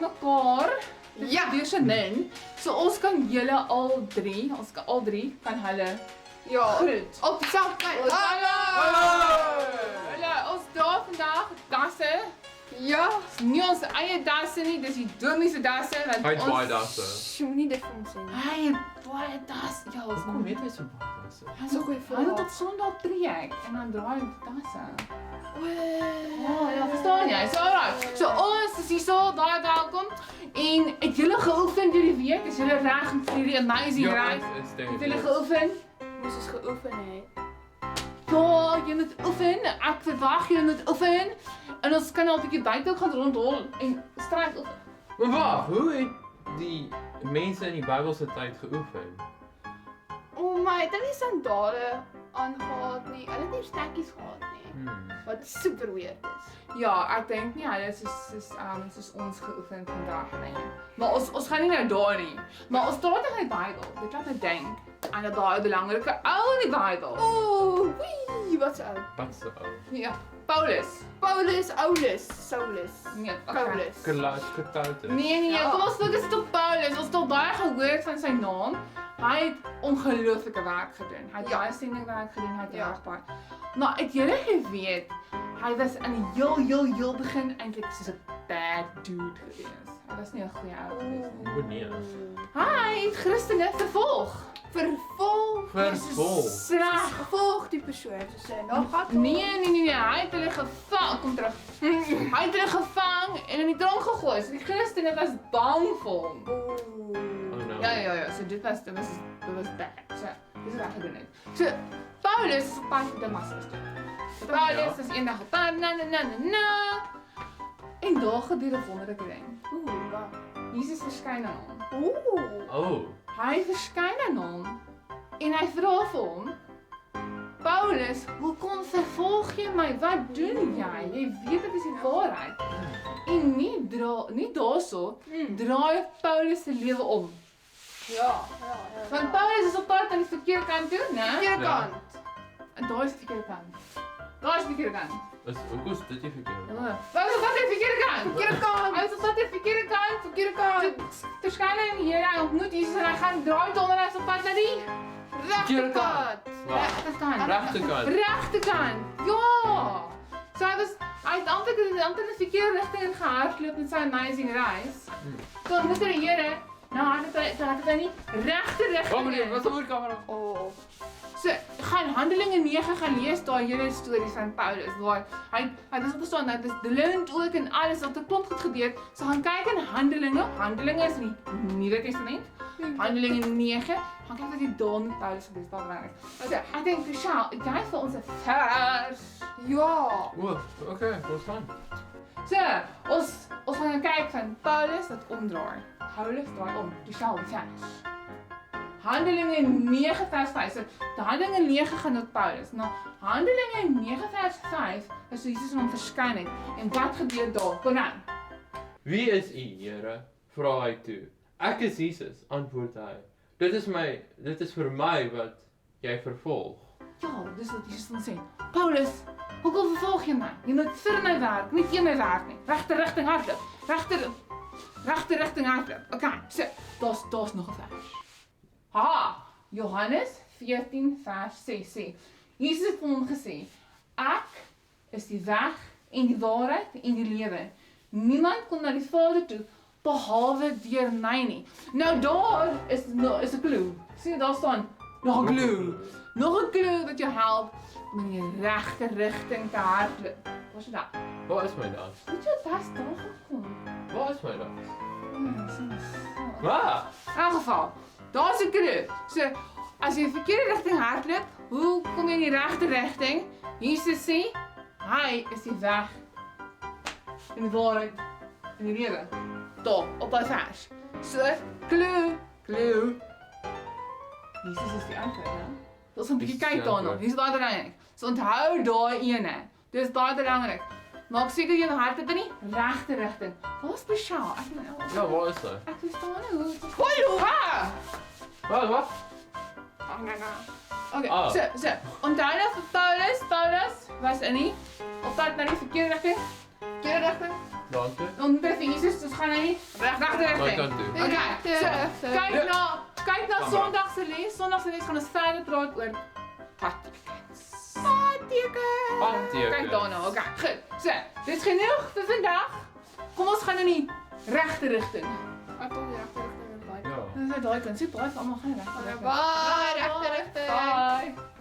mekaar. Ja. Tussenin. So ons kan julle al drie kan hulle Ja. groet. Op dieselfde tyd. Hallo, ons dra vandag dasse. Ja. Dis nie ons eie dasse nie, dis die Dominee se dasse want Hy het baie dasse. Sjoe, nie dit vir ons sê nie. Hy het baie dasse. Ja, ons Kom weet hy so baie dasse. Hy So goeie Hy moet vraag. tot Sondag trek en dan draai hy dasse. O, Ja, verstaan jy? So alright. So ons is hier so, baie welkom. En het julle geoefen deur die week? Is julle reg vir hierdie amazing reis? Het julle geoefen? moes ons geoefen het. Ja, jy moet oefen. Ek verwag jy moet oefen. En ons kan al 'n bietjie buite ook gaan rondhol en stryd oefen. Maar wag, hoe het die mense in die Bybelse tyd geoefen? O my, het hulle nie sandale aangehad nie. Hulle het nie stekkies gehad nie. Wat super weird is. Ja, ek dink nie hulle soos ons geoefen vandag nie. Maar ons gaan nie nou daar nie. Maar ons praat oor die Bybel. Dit laat my dink aan 'n baie belangrike ou in die Bybel. O, wee, wat se ou? Wat so ou? Ja, Paulus. Saulus. Nee, Paulus. Katoute. Nee, Ja. kom ons fokus op Paulus. Ons het al baie gehoor van sy naam. Hy het ongelooflike werk gedoen. Hy het Ja. baie sendingwerk gedoen, hy het Ja. reg baie. Maar het julle geweet, hy was in die heel begin eintlik soos 'n bad dude gewees. Hy was nie 'n goeie ou gewees nie. Hoe nee. Hy het Christene vervolg. Vervolg. Vervolg. Sleg. Vervolg die persoon soos hy nog gehad. Nee, hy het hulle gevang. Kom terug. Hy het hulle gevang en in die tronk gegooi. So die Christene was bang vir hom. O. Oh no. Ja, so dit was bad. So, dis reg gedoen het. So, Paulus is op pad vir Damaskus toe. Paulus is eendag op pad, na. En daar gebeur 'n wonderlike ding. Wat? Jesus verskyn aan hom. Oh. Hy verskyn aan hom en hy vra vir hom: Paulus, hoekom vervolg jy my? Wat doen jy? Jy weet dit is die waarheid. En nie daarso draai Paulus se lewe om. Ja. Want Paulus is op pad aan die verkeerde kant toe, né? Verkeerde Ja. kant. En daar is die verkeerde kant. Daar is die verkeerde kant. Hoe is dit nie verkeerd? Wat is die verkeerde kant? Verkeerde kant. Hy is op pad aan die verkeerde kant. Verkeerde kant. Verskyn in hier, hy ontmoet Jesus en hy gaan draai donder as op pad na die Regte kant. regte kant. Regterkant. Regterkant. Ja. So hy het amper in die verkeerde rigting gehardloop met sy amazing reis. Toe ontmoet hy die Here. Nou het hy nie regte rigting. Wat oor kamera? Oh. So, gaan Handelinge 9 gaan lees daar hele stories van Paulus waar hy dis verstaan dat dis delend ook en alles wat 'n klomp goed gebeur. So gaan kyk in Handelinge. Handelinge is in die Nuwe Testament. Handelinge 9. Gaan kyk wat die daar met Paulus gebeur daar werk. So, ek dink Michelle, jy vir ons 'n vers. Ja. O, okay, ons gaan. So, ons gaan kyk van Paulus wat omdraai. Paulus draai om. Michelle, vers. Handelinge 9 vers 5. So, die Handelinge 9 gaan oor Paulus. Nou, Handelinge 9 vers 5 is so Jesus aan hom verskyn het. En wat gebeur daar? Kom nou. Wie is u, Here? Vra hy toe. Ek is Jesus, antwoord hy. Dit is vir my wat jy vervolg. Ja, dis wat Jesus dan sê. Paulus, hoekom vervolg jy my? Jy moet vir my werk, nie teen my werk nie. Regte rigting hardloop. Regte rigting hardloop. Okay, so, daar's nog 'n vers. Ha! Johannes 14 vers 6 sê. Jesus het vir hom gesê: Ek is die weg en die waarheid en die lewe. Niemand kom na die Vader toe behalwe deur my nie. Nou daar is 'n klou. Sien daar staan nog 'n klou. Nog 'n klou wat jou help om in die regte rigting te hardloop. Wat is dit? Waar is my das? Hoe het jy das daar gekom? Waar is my das? Wat? Waar? In elk geval, daar's 'n klou. So, as jy in die verkeerde rigting hardloop, hoe kom jy in die regte rigting? Jesus sê, hy is die weg en die waarheid en die lewe. Daar, op daai vers. So, klou. Jesus is die antwoord, né? Ons moet 'n bietjie kyk daarna. Dis baie belangrik. So onthou daai ene. Dis baie belangrik. Maak seker jy hardloop in die regte rigting. Waar spesiaal? Ja, waar is hy? Ek verstaan nie hoe. Hoi, ha! Wat? Okay, Ah. so. Onthou nou vir Paulus was in die op pad na die verkeerde rigting. Verkeerde rigting. Waantoe? Onder Jesus, dus gaan nie regte Wat rigting. kan toe? Okay, so, kyk na Sondag se les. Sondag se les gaan ons verder praat oor padtekens. Kyk daarna. Okay, goed. So, dit is genoeg vir vandag. Kom ons gaan in die regte rigting. Wat is die regte rigting? Ja. Dis daai kan sê, praat almal gaan regte rigting. Baie regte rigting. Bye.